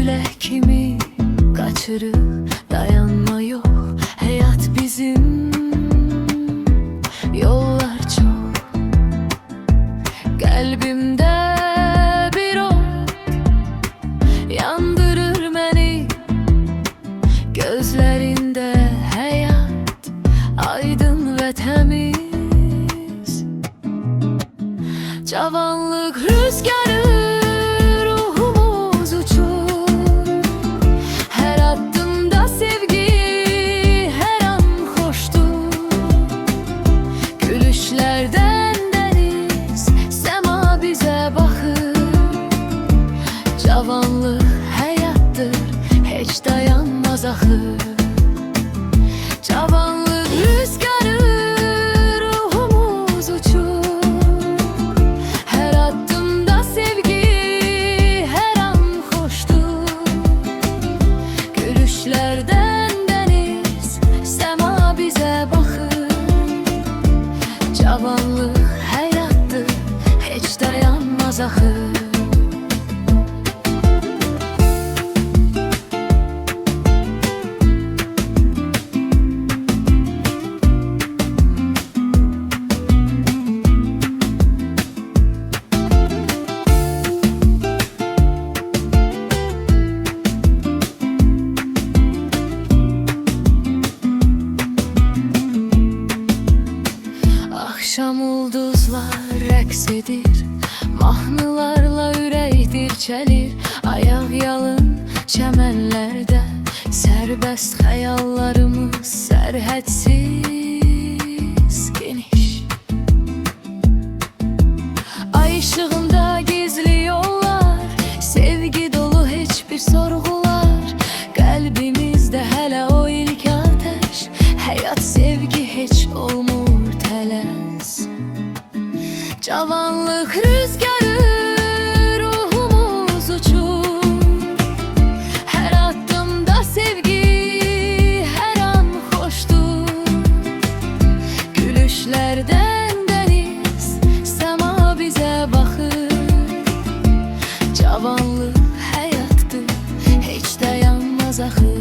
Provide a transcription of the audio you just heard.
külək kimi qaçırır, dayanma yok. Həyat bizim, yollar çok. Qəlbimdə bir ok yandırır məni, gözlərində həyat aydın və təmiz. Cavanlıq rüzgarı, ruhumuz uçur. Hər addımda sevgi, hər an xoşdur. Gülüşlərdən dəniz, səma bizə baxır. Cavanlıq həyatdır, heç dayanmaz axır. Cavanlıq rüzgarı, ruhumuz uçur. Hər addımda sevgi, hər an xoşdur. Gülüşlərdən dəniz, səma bizə baxır. Cavanlıq həyatdır, heç dayanmaz axır. Akşam ulduzlar rəqs edir, mahnılarla ürək dirçəlir. Ayaq yalın çəmənlərdə, sərbəst xəyallarımız sərhədsiz geniş. Ay işığında gizli yollar, sevgi dolu heç bir sorğular. Qəlbimizdə hələ o ilk atəş, həyat sevgi heç olmur tələs. Cavanlıq rüzgarı, ruhumuz uçur. Hər addımda sevgi, hər an xoşdur. Gülüşlərdən dəniz, səma bizə baxır. Cavanlıq həyatdır, heç dayanmaz axır.